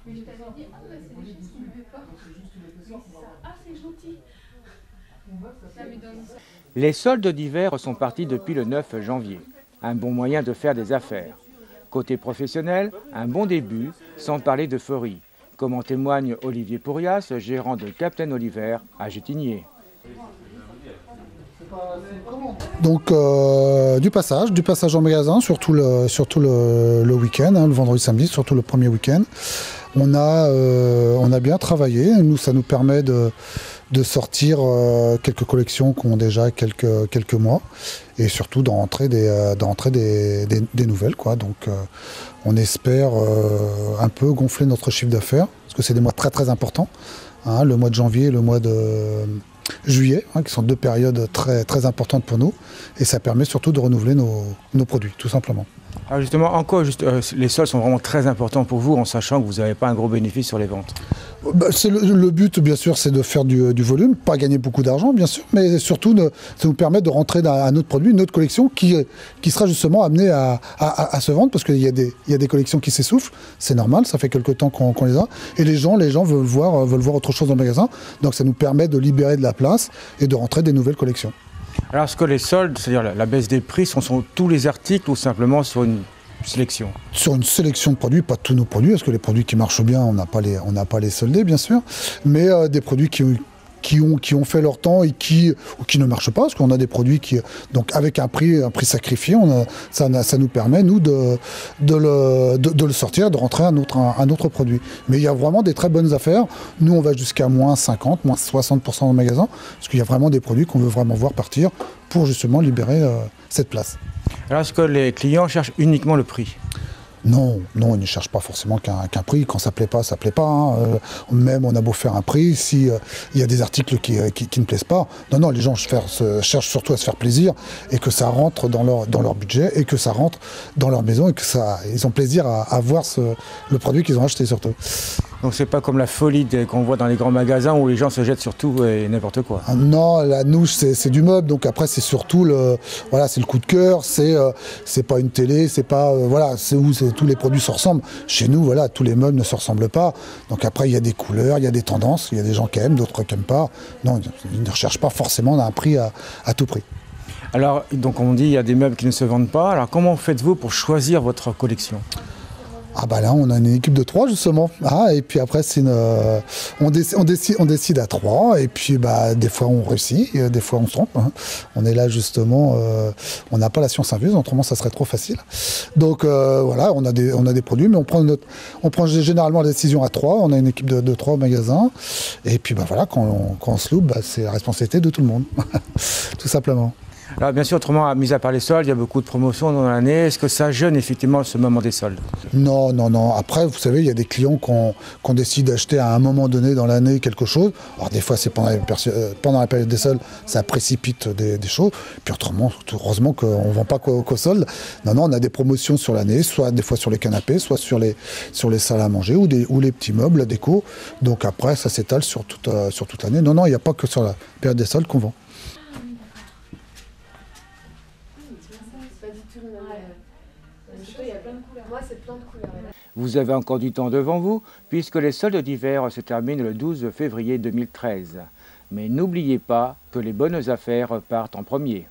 Mais je t'avais dit, ah bah c'est des choses qu'on n'avait pas. Oui, c'est ça. Ah c'est gentil. Ça me donne ça. Les soldes d'hiver sont partis depuis le 9 janvier. Un bon moyen de faire des affaires. Côté professionnel, un bon début, sans parler d'euphorie, comme en témoigne Olivier Pourrias, gérant de Captain Oliver à Gétigné. Donc du passage en magasin, surtout le week-end, hein, le vendredi, samedi, surtout le premier week-end. On a bien travaillé, nous ça nous permet de sortir quelques collections qui ont déjà quelques mois et surtout d'en rentrer des nouvelles, quoi. Donc on espère un peu gonfler notre chiffre d'affaires parce que c'est des mois très très importants, hein, le mois de janvier et le mois de juillet, hein, qui sont deux périodes très, très importantes pour nous, et ça permet surtout de renouveler nos produits, tout simplement. Alors justement, en quoi les soldes sont vraiment très importants pour vous, en sachant que vous n'avez pas un gros bénéfice sur les ventes? Le but, bien sûr, c'est de faire du volume, pas gagner beaucoup d'argent, bien sûr, mais surtout, ça nous permet de rentrer dans un autre produit, une autre collection qui sera justement amenée à se vendre, parce qu'il y a des collections qui s'essoufflent, c'est normal, ça fait quelque temps qu'on les a, et les gens veulent voir autre chose dans le magasin, donc ça nous permet de libérer de la place et de rentrer des nouvelles collections. Alors est-ce que les soldes, c'est-à-dire la baisse des prix, sont sur tous les articles ou simplement sur une sélection? Sur une sélection de produits, pas tous nos produits, parce que les produits qui marchent bien, on n'a pas les soldés, bien sûr, mais des produits qui ont fait leur temps et qui ne marchent pas, parce qu'on a des produits donc avec un prix sacrifié, ça nous permet, nous, de le sortir, de rentrer un autre produit. Mais il y a vraiment des très bonnes affaires. Nous, on va jusqu'à moins 50, moins 60% dans le magasin, parce qu'il y a vraiment des produits qu'on veut vraiment voir partir pour justement libérer cette place. Alors est-ce que les clients cherchent uniquement le prix? Non, ils ne cherchent pas forcément qu'un prix. Quand ça plaît pas, ça plaît pas, hein. Même on a beau faire un prix, si il y a des articles qui ne plaisent pas. Non, les gens cherchent surtout à se faire plaisir et que ça rentre dans leur budget et que ça rentre dans leur maison et que ils ont plaisir à voir le produit qu'ils ont acheté surtout. Donc c'est pas comme la folie qu'on voit dans les grands magasins où les gens se jettent sur tout et n'importe quoi. Non, la nouche c'est du meuble, donc après c'est surtout c'est le coup de cœur, c'est pas une télé, c'est pas c'est où tous les produits se ressemblent. Chez nous, voilà, tous les meubles ne se ressemblent pas. Donc après il y a des couleurs, il y a des tendances, il y a des gens qui aiment, d'autres qui n'aiment pas. Non, ils ne recherchent pas forcément un prix à tout prix. Alors donc on dit il y a des meubles qui ne se vendent pas. Alors comment faites-vous pour choisir votre collection? Ah bah là on a une équipe de 3 justement, et puis après on décide à 3 et puis des fois on réussit, des fois on se trompe, hein. On est là justement, on n'a pas la science infuse, autrement ça serait trop facile. Donc on a des produits, mais on prend généralement la décision à 3, on a une équipe de 3 au magasin, et puis quand on se loupe, c'est la responsabilité de tout le monde, tout simplement. Alors bien sûr, autrement, mis à part les soldes, il y a beaucoup de promotions dans l'année. Est-ce que ça gêne effectivement ce moment des soldes? Non. Après, vous savez, il y a des clients qu'on décide d'acheter à un moment donné dans l'année quelque chose. Alors des fois, c'est pendant la période des soldes, ça précipite des choses. Puis autrement, heureusement qu'on ne vend pas qu'aux soldes. Non, on a des promotions sur l'année, soit des fois sur les canapés, soit sur les salles à manger ou les petits meubles, la déco. Donc après, ça s'étale sur toute l'année. Non, il n'y a pas que sur la période des soldes qu'on vend. Vous avez encore du temps devant vous, puisque les soldes d'hiver se terminent le 12 février 2013. Mais n'oubliez pas que les bonnes affaires partent en premier.